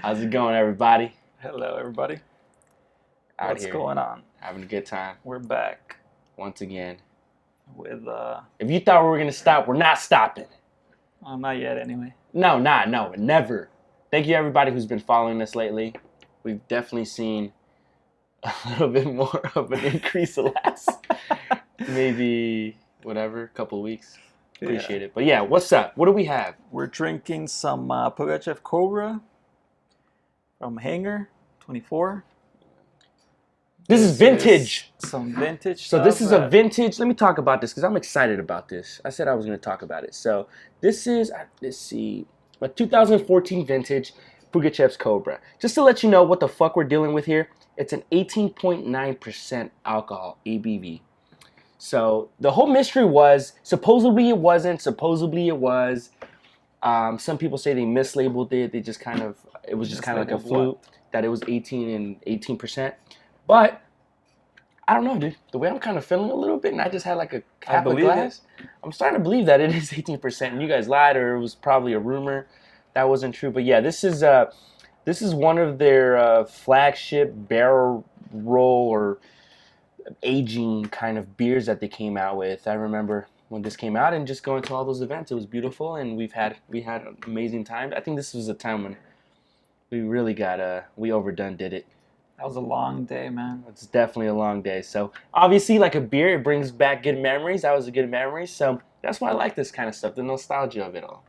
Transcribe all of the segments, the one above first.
How's it going, everybody? Hello, everybody. Out What's here going on? having a good time We're back once again. with, If you thought we were gonna stop, we're not stopping. well, not yet anyway. No, never. Thank you, everybody who's been following us lately. We've definitely seen a little bit more of an increase the last maybe couple of weeks. Appreciate it. But yeah, what's up? What do we have? We're drinking some Pugachev Cobra from Hanger 24. This is vintage. Some vintage So stuff. this is a vintage. Let me talk about this because I'm excited about this. I said I was going to talk about it. So this is, let's see, a 2014 vintage Pugachev's Cobra. Just to let you know what the fuck we're dealing with here, it's an 18.9% alcohol ABV. So the whole mystery was, supposedly it wasn't, supposedly it was. Some people say they mislabeled it. They just kind of, it was just kind of like a fluke that it was 18%. But I don't know, dude. The way I'm kind of feeling a little bit, and I just had like a half a glass. I'm starting to believe that it is 18%. And you guys lied, or it was probably a rumor that wasn't true. But yeah, this is one of their flagship barrel roll or aging kind of beers that they came out with. I remember when this came out and just going to all those events. It was beautiful, and we had an amazing time. I think this was a time when we really we did it. That was a long day, man. It's definitely a long day. So obviously, like a beer, it brings back good memories. That was a good memory. So that's why I like this kind of stuff, the nostalgia of it all.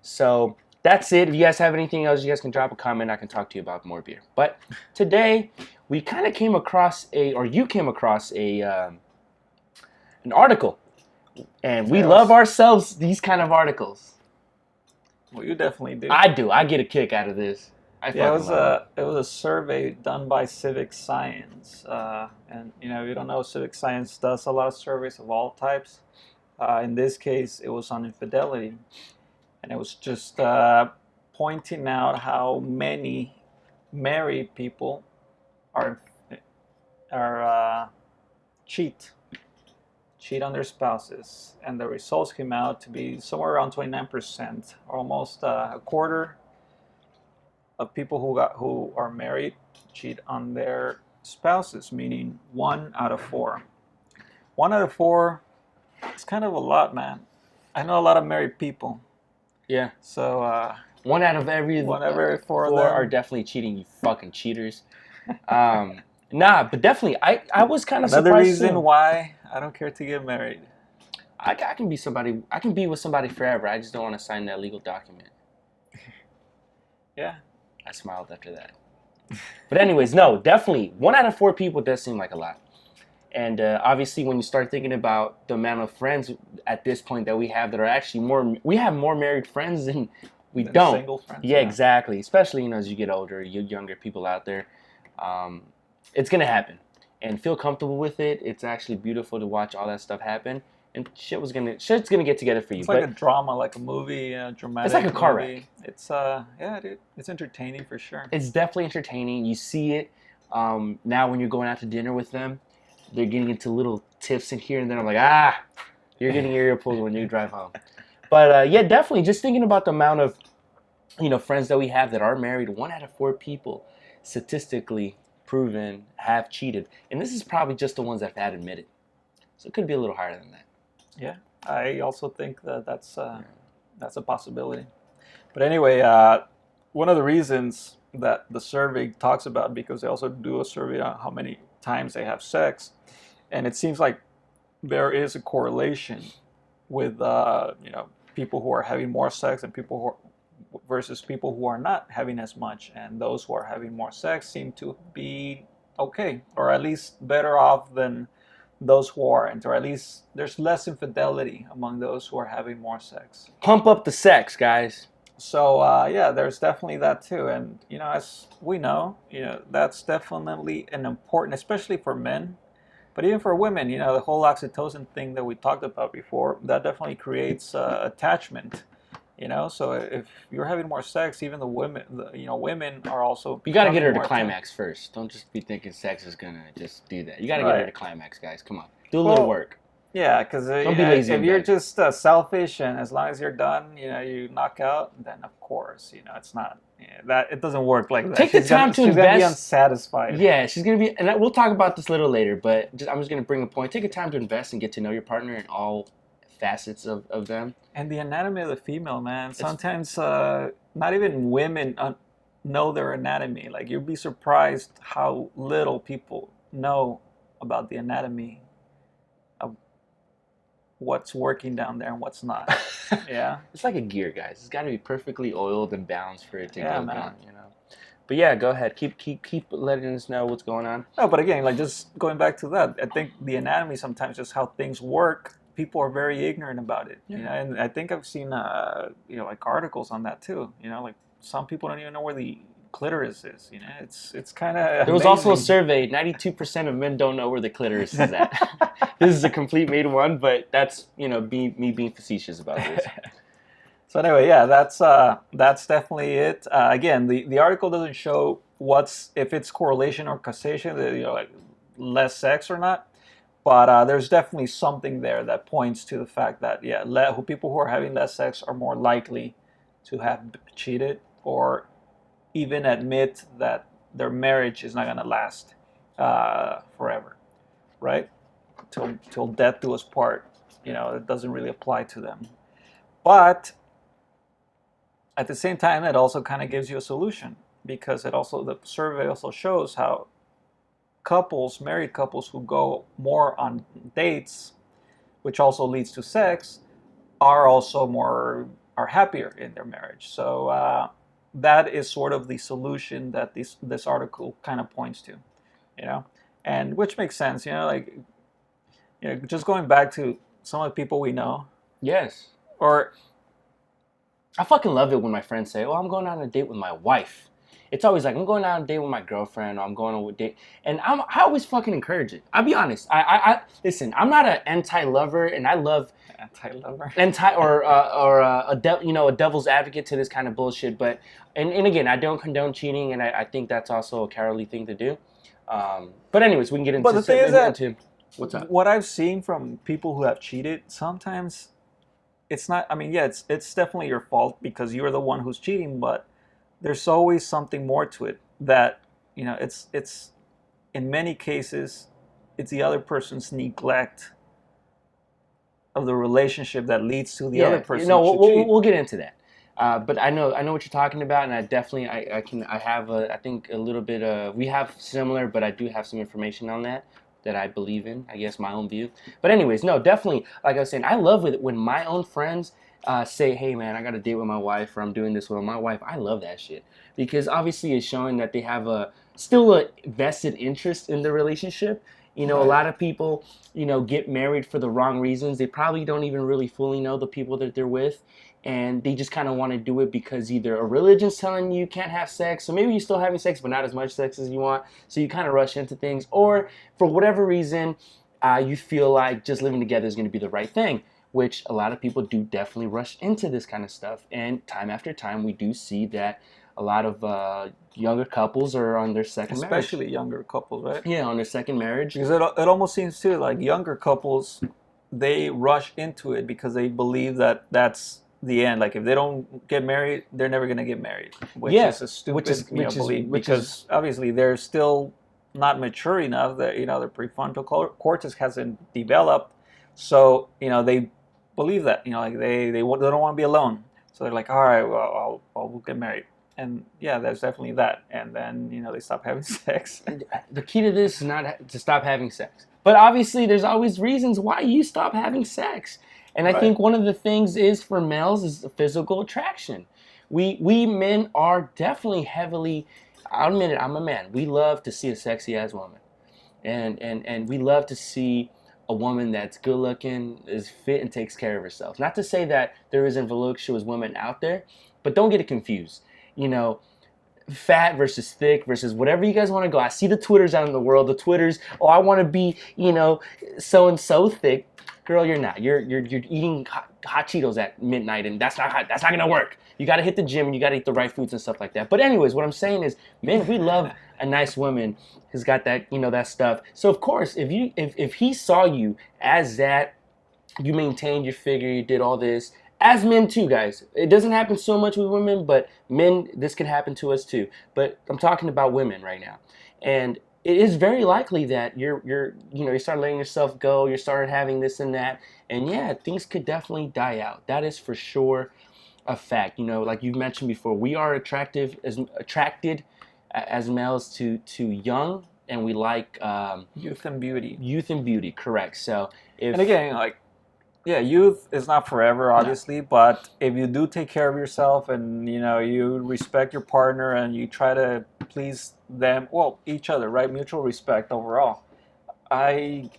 So that's it. If you guys have anything else, you guys can drop a comment. I can talk to you about more beer. But today, we kind of came across you came across an article. And we love ourselves these kind of articles. Well, you definitely do. I do. I get a kick out of this. It was a survey done by Civic Science, and if you don't know, Civic Science does a lot of surveys of all types. In this case, it was on infidelity, and it was just pointing out how many married people are cheat on their spouses, and the results came out to be somewhere around 29%, almost a quarter of people who are married cheat on their spouses, meaning 1 out of 4. 1 out of 4 is kind of a lot, man. I know a lot of married people. Yeah. So 1 out of every 4 are definitely cheating. You fucking cheaters. Nah, but definitely, I was kind of surprised. Another reason why I don't care to get married. I can be somebody. I can be with somebody forever. I just don't want to sign that legal document. Yeah. I smiled after that. But anyways, no, definitely 1 out of 4 people does seem like a lot. And obviously, when you start thinking about the amount of friends at this point that we have that are actually we have more married friends than we don't. Single friends. Yeah, exactly. Especially as you get older, you younger people out there, it's gonna happen. And feel comfortable with it. It's actually beautiful to watch all that stuff happen. And shit's gonna get together for you. It's like a drama, like a movie, dramatic. It's like a car movie. wreck. It's dude, it's entertaining for sure. It's definitely entertaining. You see it now when you're going out to dinner with them. They're getting into little tips in here and then I'm like, you're getting your ear pulled when you drive home. But yeah, definitely just thinking about the amount of friends that we have that are married. 1 out of 4 people statistically proven have cheated, and this is probably just the ones that have admitted. So it could be a little higher than that. Yeah, I also think that's a possibility. But anyway, one of the reasons that the survey talks about, because they also do a survey on how many times they have sex, and it seems like there is a correlation with people who are having more sex and versus people who are not having as much, and those who are having more sex seem to be okay, or at least better off than those who aren't, or at least there's less infidelity among those who are having more sex. Pump up the sex, guys. So yeah, there's definitely that too, and as we know, that's definitely an important, especially for men, but even for women, the whole oxytocin thing that we talked about before, that definitely creates attachment. So if you're having more sex, even the women, women are also. You got to get her to climax first. Don't just be thinking sex is gonna just do that. You got to get her to climax, guys. Come on, do a little work. Yeah, because if you're just selfish and as long as you're done, you knock out, then of course, it's not Yeah, that it doesn't work like that. Take the time to She's gonna be invest. unsatisfied. Yeah, she's gonna be, and we'll talk about this a little later. But I'm just gonna bring a point. Take the time to invest and get to know your partner in all facets of them. And the anatomy of the female, man. Sometimes not even women know their anatomy. Like you'd be surprised how little people know about the anatomy of what's working down there and what's not. Yeah. It's like a gear, guys. It's got to be perfectly oiled and balanced for it to Yeah, go man. down, you know. But yeah, go ahead. Keep letting us know what's going on. No, but again, like just going back to that, I think the anatomy sometimes just how things work. People are very ignorant about it, Yeah. you know. And I think I've seen, you know, like articles on that too. You know, like some people don't even know where the clitoris is. You know, it's kind of. There was also a survey. 92% of men don't know where the clitoris is at. This is a complete made one, but that's, you know, me being facetious about this. So anyway, yeah, that's definitely it. Again, the article doesn't show if it's correlation or causation, you know, like less sex or not. But there's definitely something there that points to the fact that people who are having less sex are more likely to have cheated or even admit that their marriage is not going to last forever, right? Till death do us part. You know, it doesn't really apply to them. But at the same time, it also kind of gives you a solution because the survey also shows how married couples who go more on dates, which also leads to sex, are happier in their marriage. So that is sort of the solution that this article kind of points to, you know, and which makes sense, you know, like, you know, just going back to some of the people we know. Yes. Or I fucking love it when my friends say, "Oh, I'm going on a date with my wife." It's always like, I'm going on a date with my girlfriend, or I'm going on a date, and I always fucking encourage it. I'll be honest. I listen. I'm not an anti-lover, and I love anti-lover, a devil's advocate to this kind of bullshit. But and again, I don't condone cheating, and I think that's also a cowardly thing to do. But anyways, we can get into. But the thing is that what's up? What I've seen from people who have cheated, sometimes it's not. I mean, yeah, it's definitely your fault because you're the one who's cheating, but there's always something more to it that, you know, it's in many cases it's the other person's neglect of the relationship that leads to the other person. No, we'll get into that. But I know what you're talking about, and I definitely I have I think a little bit of, we have similar, but I do have some information on that I believe in, I guess, my own view. But anyways, no, definitely, like I was saying, I love it when my own friends say, "Hey man, I got a date with my wife," or "I'm doing this with my wife." I love that shit because obviously it's showing that they have still a vested interest in the relationship. You know, a lot of people, you know, get married for the wrong reasons. They probably don't even really fully know the people that they're with, and they just kind of want to do it because either a religion's telling you can't have sex, so maybe you're still having sex but not as much sex as you want, so you kind of rush into things, or for whatever reason, you feel like just living together is going to be the right thing. Which a lot of people do definitely rush into this kind of stuff. And time after time, we do see that a lot of younger couples are on their second marriage. Especially younger couples, right? Yeah, on their second marriage. Because it almost seems too like younger couples, they rush into it because they believe that that's the end. Like if they don't get married, they're never going to get married. Which is a stupid belief because obviously they're still not mature enough. That, you know, their prefrontal cortex hasn't developed. So, you know, they believe that, you know, like they don't want to be alone, so they're like, all right, well, we'll get married, and yeah, there's definitely that, and then, you know, they stop having sex. The key to this is not to stop having sex, but obviously there's always reasons why you stop having sex, and I think one of the things is for males is physical attraction. We men are definitely heavily, I'll admit it, I'm a man, we love to see a sexy ass woman, and we love to see a woman that's good looking, is fit, and takes care of herself. Not to say that there isn't voluptuous women out there, but don't get it confused. You know, fat versus thick versus whatever you guys want to go. I see the Twitters out in the world. The Twitters, oh, I want to be, you know, so and so thick. Girl, you're not. You're eating hot Cheetos at midnight, and that's not gonna work. You gotta hit the gym, and you gotta eat the right foods and stuff like that. But anyways, what I'm saying is, man, we love a nice woman who's got that, you know, that stuff. So of course, if he saw you as that, you maintained your figure, you did all this, as men too, guys. It doesn't happen so much with women, but men, this can happen to us too. But I'm talking about women right now, and it is very likely that you start letting yourself go, you started having this and that, and yeah, things could definitely die out. That is for sure a fact. Like you mentioned before, we are attracted as males to young, and we like Youth and beauty. youth and beauty. Correct. So if And again, like, yeah, youth is not forever, obviously, but if you do take care of yourself and you respect your partner and you try to please them, well, each other, right? Mutual respect overall. I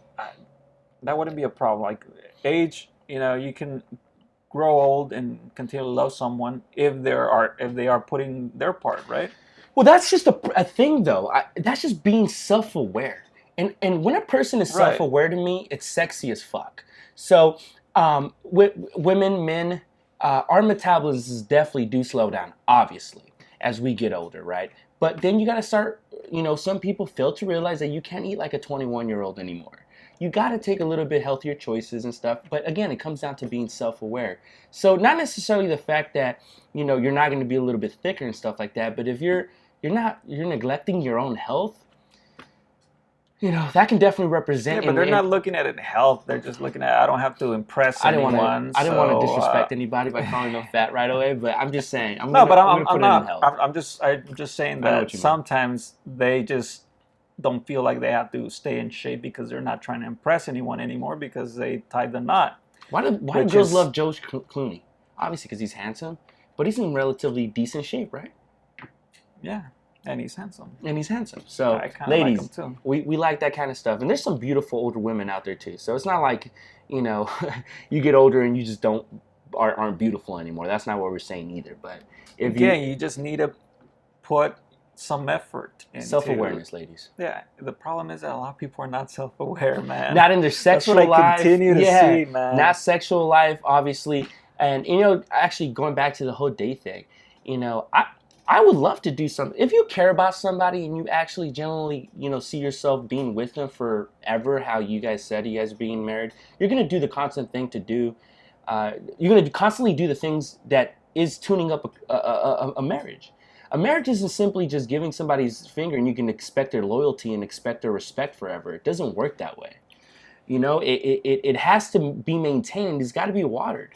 that wouldn't be a problem. Like age, you can grow old and continue to love someone if they are putting their part, right? Well, that's just a thing, though. That's just being self-aware. And when a person is Right. self-aware to me, it's sexy as fuck. So, women, men, our metabolisms definitely do slow down, obviously, as we get older, right? But then you got to start, some people fail to realize that you can't eat like a 21-year-old anymore. You got to take a little bit healthier choices and stuff. But again, it comes down to being self-aware. So not necessarily the fact that, you're not going to be a little bit thicker and stuff like that. But if you're neglecting your own health, that can definitely represent. Yeah, but they're not looking at it in health. They're just looking at, I don't have to impress anyone. I didn't want to so, disrespect anybody by calling them fat right away, but I'm just saying. I'm no, but gonna put I'm it in not. health. I'm just saying I know that what you mean. sometimes they just don't feel like they have to stay in shape because they're not trying to impress anyone anymore because they tied the knot. Why do girls love George Clooney? Obviously because he's handsome, but he's in relatively decent shape, right? Yeah, and he's handsome. So, I kinda ladies, like him too. we like that kind of stuff. And there's some beautiful older women out there too. So it's not like, you get older and you just aren't beautiful anymore. That's not what we're saying either. But if you just need to put some effort into self-awareness, ladies. Yeah, the problem is that a lot of people are not self-aware, man. Not in their sexual That's what I life. continue to see, man. Not sexual life, obviously. And actually going back to the whole date thing, I would love to do something. If you care about somebody and you actually genuinely, see yourself being with them forever, how you guys said you guys are being married, you're gonna do the constant thing to do. You're gonna constantly do the things that is tuning up a marriage. A marriage isn't simply just giving somebody's finger and you can expect their loyalty and expect their respect forever. It doesn't work that way. It has to be maintained. It's got to be watered.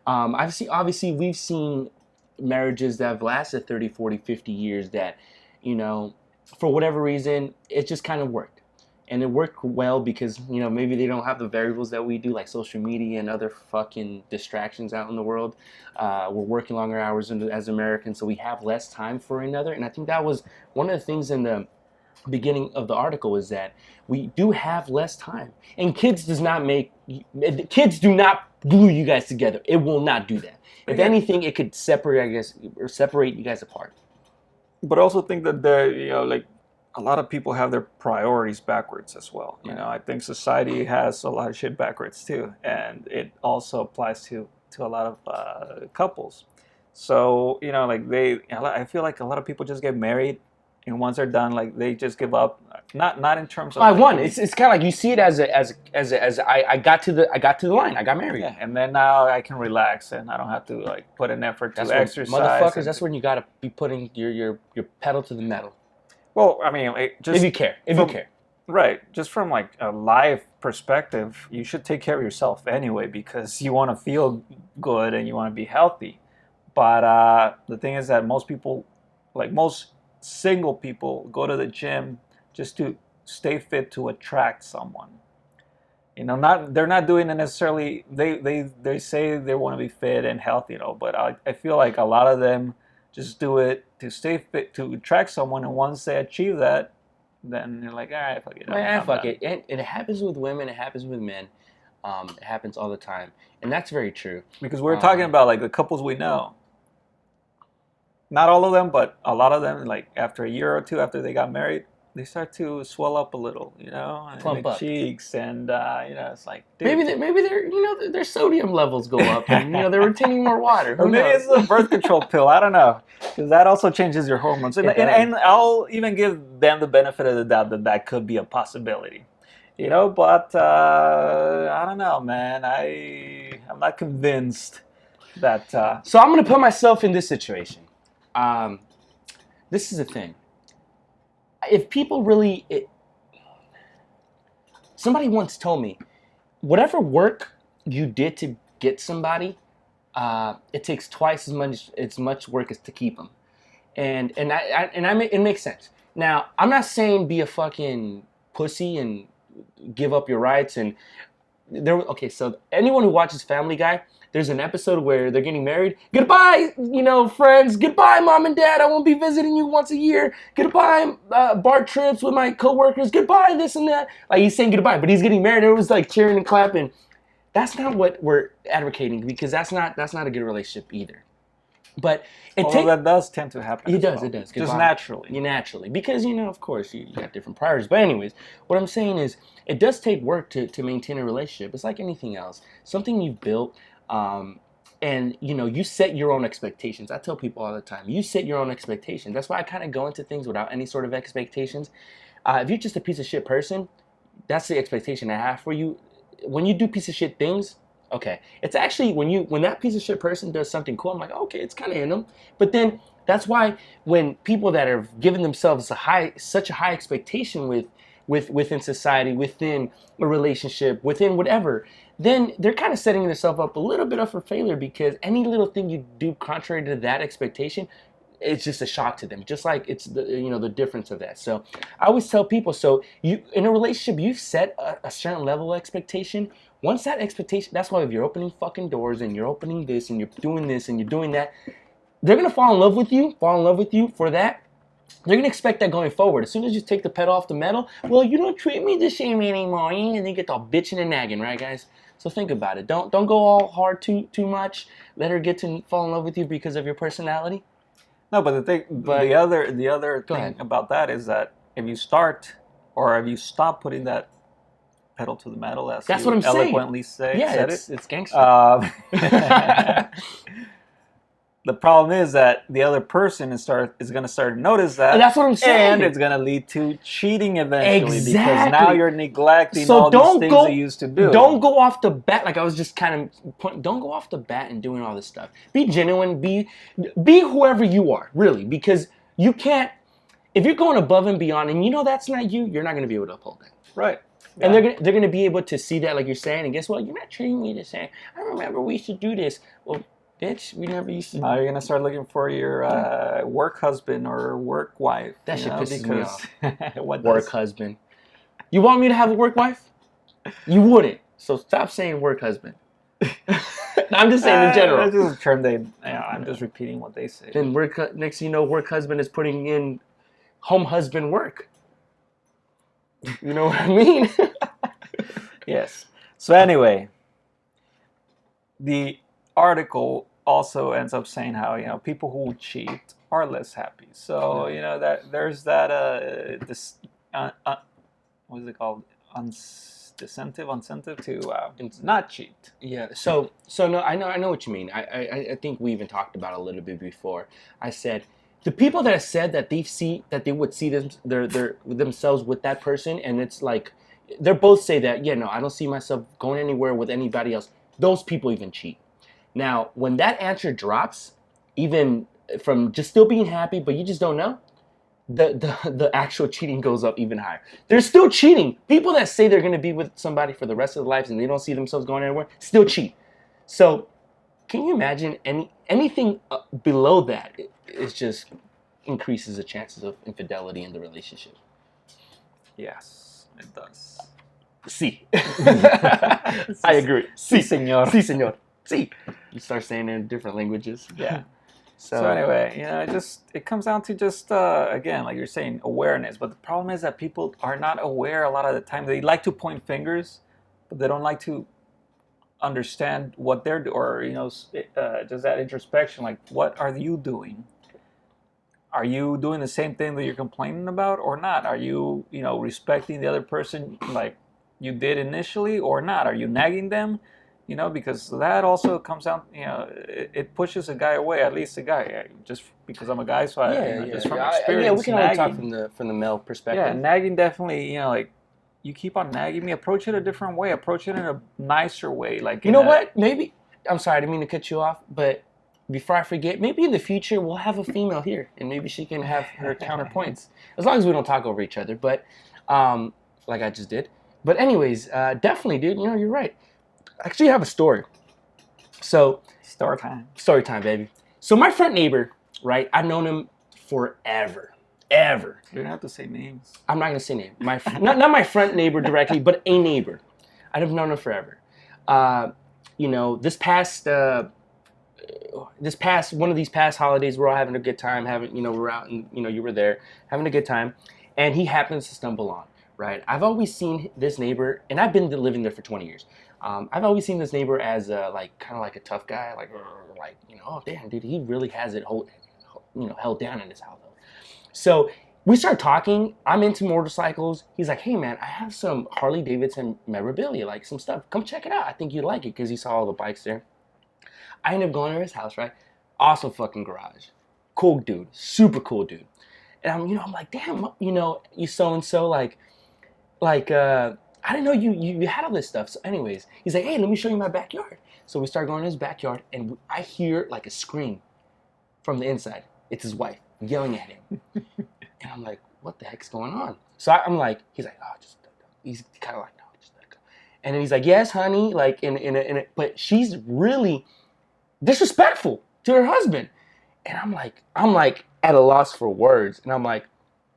Obviously, we've seen marriages that have lasted 30, 40, 50 years that, for whatever reason, it just kind of worked. And it worked well because, maybe they don't have the variables that we do, like social media and other fucking distractions out in the world. We're working longer hours as Americans, so we have less time for another. And I think that was one of the things in the beginning of the article is that we do have less time. And kids do not glue you guys together. It will not do that. If anything, it could separate you guys apart. But I also think that a lot of people have their priorities backwards as well. I think society has a lot of shit backwards too, and it also applies to a lot of couples. So I feel like a lot of people just get married, and once they're done, like they just give up. Not in terms of. I won. It's kind of like you see it as I got to the line. I got married. Yeah, and then now I can relax and I don't have to put an effort to exercise. Motherfuckers, that's when you got to be putting your pedal to the metal. Well, I mean, just if you care. Right. Just from a life perspective, you should take care of yourself anyway because you want to feel good and you want to be healthy. But the thing is that most people, most single people, go to the gym just to stay fit to attract someone. They're not doing it necessarily. They say they want to be fit and healthy, but I feel like a lot of them just do it to stay fit to attract someone, and once they achieve that, then they're like, all right, fuck it. Fuck it. And it happens with women. It happens with men. It happens all the time, and that's very true. Because we're talking about the couples we know. Not all of them, but a lot of them. After a year or two after they got married, they start to swell up a little, Plump up. Cheeks, and it's like, dude. maybe their sodium levels go up, and they're retaining more water. Or maybe it's a birth control pill. I don't know, because that also changes your hormones, and I'll even give them the benefit of the doubt that could be a possibility, But I don't know, man. I'm not convinced that. So I'm gonna put myself in this situation. This is the thing. If people really, somebody once told me, whatever work you did to get somebody, it takes twice as much work as to keep them. And it makes sense. Now, I'm not saying be a fucking pussy and give up your rights. And okay, so anyone who watches Family Guy, there's an episode where they're getting married. Goodbye, friends. Goodbye, mom and dad. I won't be visiting you once a year. Goodbye, bar trips with my coworkers. Goodbye, this and that. Like, he's saying goodbye, but he's getting married. Everyone's like cheering and clapping. That's not what we're advocating, because that's not a good relationship either. But that does tend to happen. It does. Just naturally. Naturally. Because, of course, you got different priorities. But anyways, what I'm saying is, it does take work to maintain a relationship. It's like anything else. Something you've built, and, you set your own expectations. I tell people all the time, you set your own expectations. That's why I kind of go into things without any sort of expectations. If you're just a piece of shit person, that's the expectation I have for you. When you do piece of shit things, okay, it's actually when that piece of shit person does something cool, I'm like, okay, it's kind of in them. But then that's why when people that are giving themselves such a high expectation within society, within a relationship, within whatever, then they're kind of setting themselves up a little bit up for failure, because any little thing you do contrary to that expectation, it's just a shock to them. Just like it's the difference of that. So I always tell people, so you in a relationship, you set a certain level of expectation. Once that expectation, that's why if you're opening fucking doors and you're opening this and you're doing this and you're doing that, they're gonna fall in love with you for that. They're gonna expect that going forward. As soon as you take the pedal off the metal, well, you don't treat me the same anymore, and they get all bitching and nagging, right, guys? So think about it. Don't go all hard too much. Let her get to fall in love with you because of your personality. No, but the other thing about that is that if you stop putting that pedal to the metal, as that's you what I'm eloquently saying. It's gangster. The problem is that the other person is going to start to notice that. And that's what I'm saying. And it's going to lead to cheating eventually. Exactly. Because now you're neglecting all these things you used to do. Don't go off the bat, like I was just kind of don't go off the bat and doing all this stuff. Be genuine. Be whoever you are, really. Because you can't, if you're going above and beyond and that's not you, you're not going to be able to uphold that. Right. Yeah. And they're going to be able to see that, like you're saying, and guess what? You're not treating me the same. I remember we used to do this. Well, bitch, we never used to. Now you're gonna start looking for your work husband or work wife. That shit pisses me off. What work husband? You want me to have a work wife? You wouldn't. So stop saying work husband. I'm just saying in general. That's just a term I'm just repeating what they say. Then next thing you know, work husband is putting in home husband work. You know what I mean? Yes. So anyway, the article also ends up saying how people who cheat are less happy. So that there's that this what is it called, incentive to not cheat. Yeah. So no, I know what you mean. I think we even talked about it a little bit before. I said the people that have said that they would see themselves with that person, and it's like they both say that I don't see myself going anywhere with anybody else. Those people even cheat. Now, when that answer drops, even from just still being happy, but you just don't know, the actual cheating goes up even higher. They're still cheating. People that say they're going to be with somebody for the rest of their lives and they don't see themselves going anywhere, still cheat. So, can you imagine anything below that? It just increases the chances of infidelity in the relationship. Yes, it does. Sí. I agree. Sí, señor. Sí, señor. See, you start saying it in different languages. Yeah. So anyway, it comes down to just again, like you're saying, awareness. But the problem is that people are not aware a lot of the time. They like to point fingers, but they don't like to understand what they're doing, or just that introspection. Like, what are you doing? Are you doing the same thing that you're complaining about, or not? Are you respecting the other person like you did initially, or not? Are you nagging them? Because that also comes down, it pushes a guy away, at least a guy, just because I'm a guy, so just from experience. Yeah, we can only talk nagging, from the male perspective. Yeah, nagging definitely, like, you keep on nagging me, approach it a different way, approach it in a nicer way. Like, what? Maybe I'm sorry, I didn't mean to cut you off, but before I forget, maybe in the future we'll have a female here, and maybe she can have her counterpoints, as long as we don't talk over each other. But like I just did. But anyways, definitely, dude. You know, you're right. I actually have a story. So story time, baby. So my front neighbor, right? I've known him forever, ever. You don't have to say names. I'm not gonna say name. Not my front neighbor directly, but a neighbor. I've known him forever. You know, this past one of these past holidays, we're all having a good time. We're out and you were there having a good time, and he happens to stumble on. Right. I've always seen this neighbor, and I've been living there for 20 years. I've always seen this neighbor as like kind of like a tough guy, like oh damn, dude, he really has it held down in his house. So we start talking. I'm into motorcycles. He's like, hey man, I have some Harley Davidson memorabilia, like some stuff. Come check it out. I think you'd like it, because he saw all the bikes there. I end up going to his house, right? Awesome fucking garage. Cool dude. Super cool dude. And I'm like, damn, you so and so, like I didn't know you had all this stuff. So anyways, he's like, hey, let me show you my backyard. So we start going to his backyard, and I hear like a scream from the inside. It's his wife yelling at him. And I'm like, what the heck's going on? So I'm like, he's like, oh, just let it go. He's kind of like, no, just let it go. And then he's like, yes, honey, like but she's really disrespectful to her husband. And I'm like at a loss for words. And I'm like,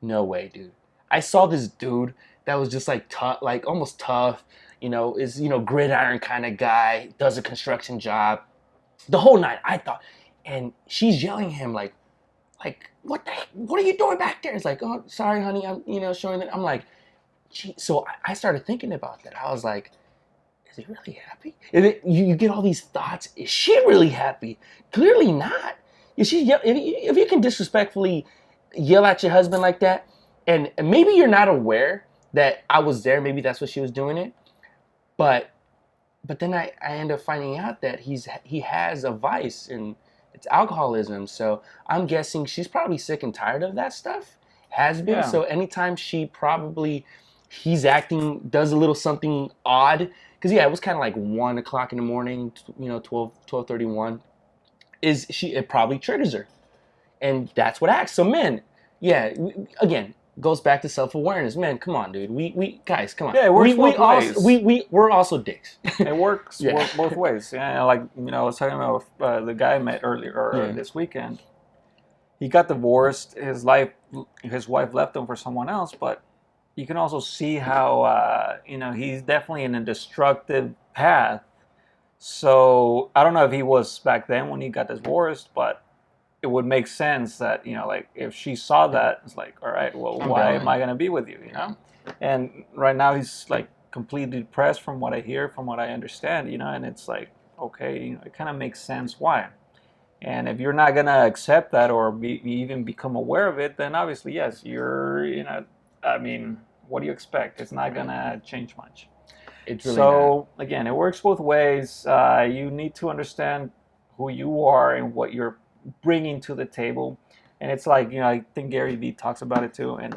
no way, dude. I saw this dude that was just like tough, like almost tough, is gridiron kind of guy, does a construction job, the whole night. I thought, and she's yelling at him like, what the heck? What are you doing back there? It's like, oh, sorry, honey, I'm showing that. I'm like, gee. So I started thinking about that. I was like, is he really happy? And you get all these thoughts. Is she really happy? Clearly not. If you can disrespectfully yell at your husband like that, and maybe you're not aware that I was there, maybe that's what she was doing it, but then I end up finding out that he has a vice, and it's alcoholism. So I'm guessing she's probably sick and tired of that stuff. Has been. Yeah. So anytime he's acting, does a little something odd, because it was kind of like 1 o'clock in the morning, 12:31, it probably triggers her, and that's what acts. So men, again, goes back to self-awareness. Man, come on, dude. We guys, come on. Yeah, it works both ways. We're also dicks. It works both ways. Yeah, like I was talking about the guy I met earlier this weekend. He got divorced. His wife left him for someone else. But you can also see how he's definitely in a destructive path. So I don't know if he was back then when he got divorced, but it would make sense that, like if she saw that, it's like, all right, well, why am I going to be with you, And right now he's like completely depressed from what I hear, from what I understand, and it's like, okay, it kind of makes sense why. And if you're not going to accept that or even become aware of it, then obviously, yes, you're, I mean, what do you expect? It's not going to change much. It's really not. Again, it works both ways. You need to understand who you are and what you're bringing to the table. And it's like, I think Gary Vee talks about it too. And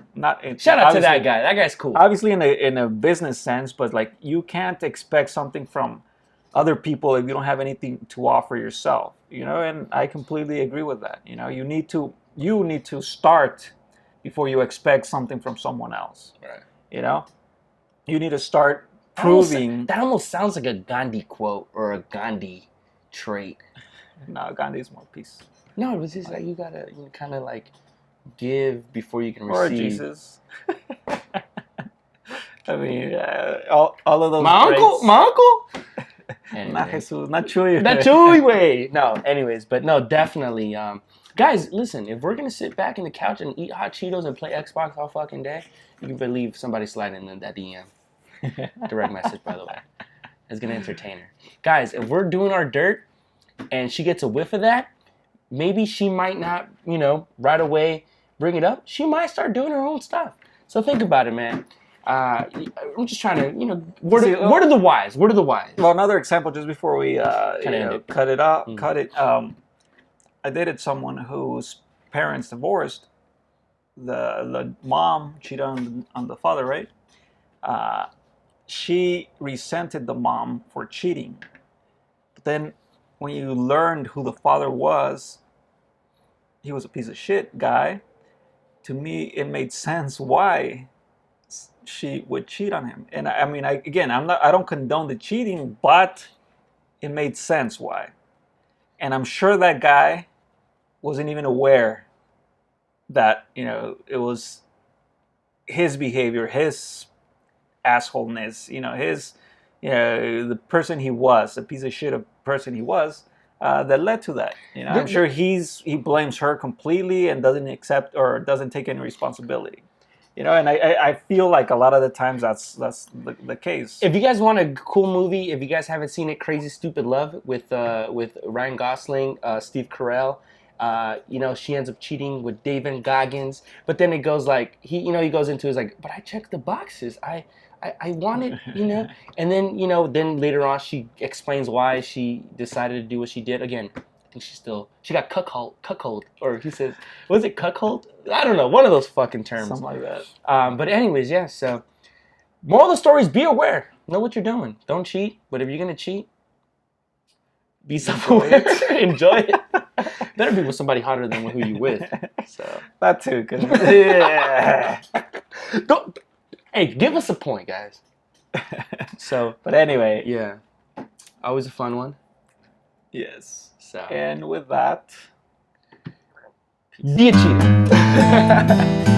shout out to that guy. That guy's cool. Obviously in a business sense, but like you can't expect something from other people if you don't have anything to offer yourself. And I completely agree with that. You need to start before you expect something from someone else. Right. You need to start proving. That almost sounds like a Gandhi quote or a Gandhi trait. No, Gandhi's more peace. No, it was just like you gotta kind of like give before you can receive. Or Jesus. I mean, all of those. My uncle. Anyway. Not Jesus, not Chuy. Not Chuy way. No, anyways, but no, definitely. Guys, listen, if we're gonna sit back in the couch and eat hot Cheetos and play Xbox all fucking day, you can believe somebody's sliding in that DM. Direct message, by the way. It's gonna entertain her. Guys, if we're doing our dirt and she gets a whiff of that, maybe she might not, right away bring it up. She might start doing her own stuff. So think about it, man. I'm just trying to, what are the whys? What are the whys? Well, another example, just before we cut it out, I dated someone whose parents divorced. The mom cheated on the father, right? She resented the mom for cheating. But then when you learned who the father was, he was a piece of shit guy. To me, it made sense why she would cheat on him. And I mean, I don't condone the cheating, but it made sense why. And I'm sure that guy wasn't even aware that, it was his behavior, his assholeness, the person he was, the piece of shit of person he was, that led to that. I'm sure he blames her completely and doesn't accept or doesn't take any responsibility. And I feel like a lot of the times that's the case. If you guys want a cool movie, if you guys haven't seen it, Crazy Stupid Love with Ryan Gosling, Steve Carell, she ends up cheating with David Goggins, but then it goes like he goes into his like, but I checked the boxes, I wanted, and then then later on she explains why she decided to do what she did. Again, I think she got cuckold, or he says, was it cuckold? I don't know, one of those fucking terms. Something like that. But anyways, yeah, so moral of the story is be aware. Know what you're doing. Don't cheat, but if you're going to cheat, be self-aware. Enjoy it. Better be with somebody hotter than who you with. So that too. Cause, yeah. Hey, give us a point, guys. So, but anyway. Yeah. Always a fun one. Yes. So. And with that, be a cheater.